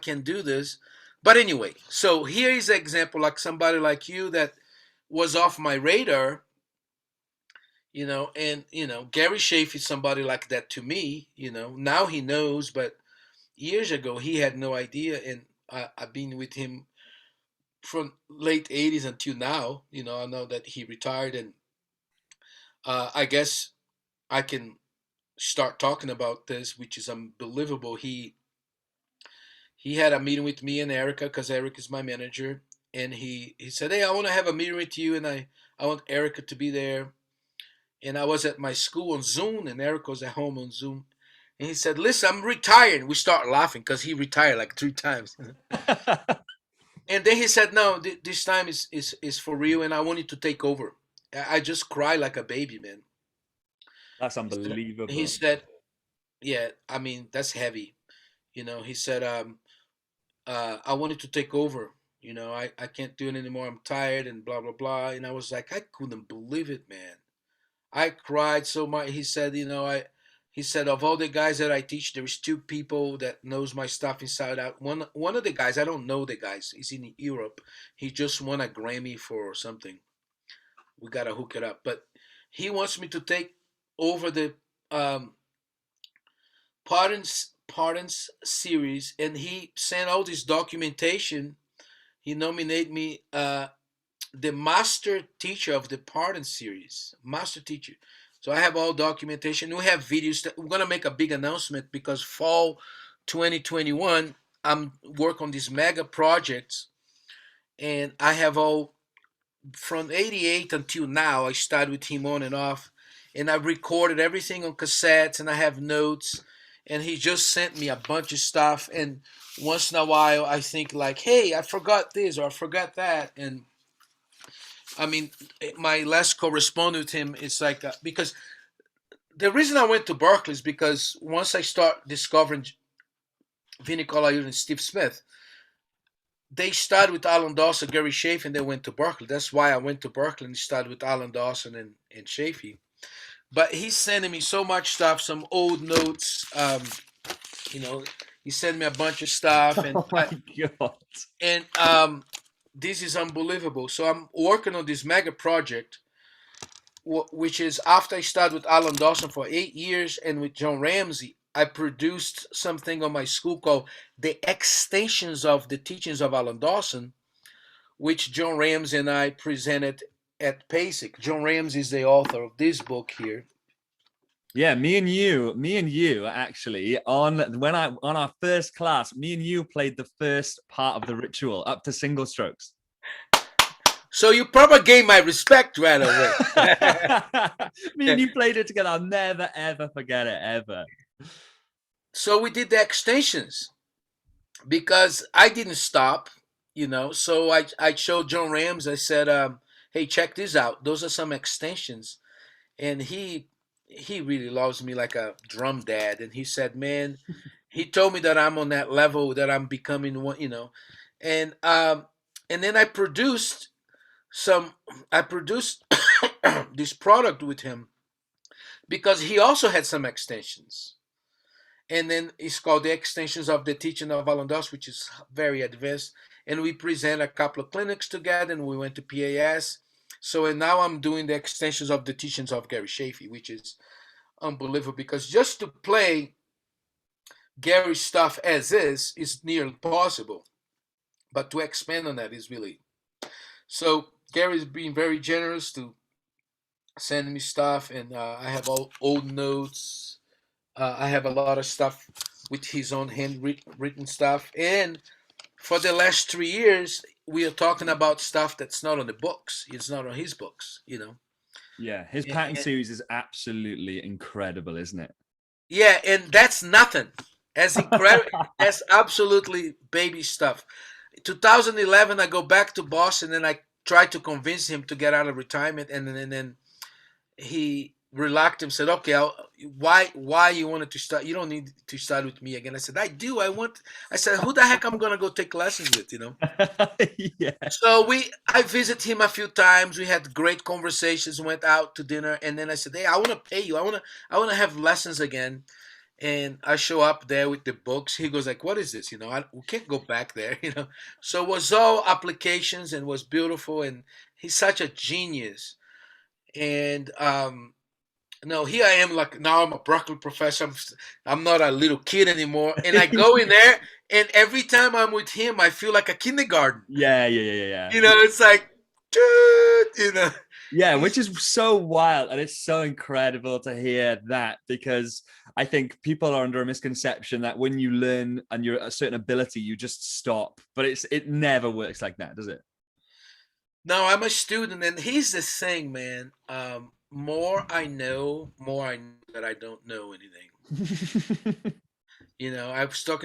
can do this. But anyway, so here is an example, like somebody like you that was off my radar, and Gary Chaffee is somebody like that to me. Now he knows, but years ago he had no idea, and I've been with him from late '80s until now. I know that he retired, and I guess I can start talking about this, which is unbelievable. He had a meeting with me and Erica, because Erica is my manager, and he said, "Hey, I want to have a meeting with you, and I want Erica to be there." And I was at my school on Zoom, and Erica was at home on Zoom. And he said, "Listen, I'm retired." We start laughing because he retired like 3 times. And then he said, "No, this time is for real, and I want you to take over." I just cried like a baby, man. That's He unbelievable. said, "Yeah, I mean that's heavy." He said, "I wanted to take over. I can't do it anymore. I'm tired and blah blah blah." And I was like, I couldn't believe it, man. I cried so much. He said, he said, of all the guys that I teach, there's two people that knows my stuff inside out. One of the guys, I don't know the guys. He's in Europe. He just won a Grammy for something. We gotta hook it up. But he wants me to take over the um, Pardons series, and he sent all this documentation. He nominated me the master teacher of the Pardon series, master teacher. So I have all documentation. We have videos. We're gonna make a big announcement because fall 2021, I'm work on these mega projects, and I have all from '88 until now. I started with him on and off, and I recorded everything on cassettes, and I have notes. And he just sent me a bunch of stuff, and once in a while I think like, hey, I forgot this or I forgot that, and I mean, my last correspondence with him is like because the reason I went to Berkeley is because once I start discovering Vinny Colaiuta and Steve Smith, they started with Alan Dawson, Gary Chaffee, and they went to Berkeley. That's why I went to Berkeley and started with Alan Dawson and Chaffee. But he's sending me so much stuff, some old notes. You know, he sent me a bunch of stuff, and Oh my God. and this is unbelievable. So I'm working on this mega project, which is after I started with Alan Dawson for 8 years and with John Ramsey, I produced something on my school called The Extensions of the Teachings of Alan Dawson, which John Ramsey and I presented at PASIC. John Ramsey is the author of this book here. Yeah, me and you actually on our first class, me and you played the first part of the ritual up to single strokes. So you propagate my respect right away. Me and you played it together. I'll never ever forget it ever. So we did the extensions because I didn't stop, So I showed John Rams. I said, "Hey, check this out. Those are some extensions." And he really loves me like a drum dad. And he said, "Man," he told me that I'm on that level, that I'm becoming one. And then some. I produced this product with him because he also had some extensions. And then it's called The Extensions of the Teaching of Alan Dawson, which is very advanced. And we present a couple of clinics together, and we went to PAS. So and now I'm doing the extensions of the teachings of Gary Chaffee, which is unbelievable because just to play Gary's stuff as is nearly possible, but to expand on that is really so. Gary's being very generous to send me stuff, and I have all old notes. I have a lot of stuff with his own handwritten stuff, and for the last 3 years, we are talking about stuff that's not on the books. It's not on his books. Yeah, his And, pattern and, series is absolutely incredible, isn't it? yeah, and that's nothing. As incredible, that's absolutely baby stuff. 2011, I go back to Boston and I try to convince him to get out of retirement, and then he reluctant said, "Okay, why you wanted to start? You don't need to start with me again." I said, "I do. I want." I said, "Who the heck I'm gonna go take lessons with?" Yeah. So I visited him a few times. We had great conversations. Went out to dinner, and then I said, "Hey, I want to pay you. I want to have lessons again." And I show up there with the books. He goes like, "What is this? We can't go back there." So it was all applications and was beautiful. And he's such a genius. And no, here I am. Like now, I'm a Berkeley professor. I'm not a little kid anymore. And I go in there, and every time I'm with him, I feel like a kindergarten. Yeah, yeah, yeah, yeah. It's like, dude, Yeah, which he's is so wild, and it's so incredible to hear that, because I think people are under a misconception that when you learn and you're a certain ability, you just stop. But it never works like that, does it? no, I'm a student, and here's the thing, man. More I know that I don't know anything. I was talking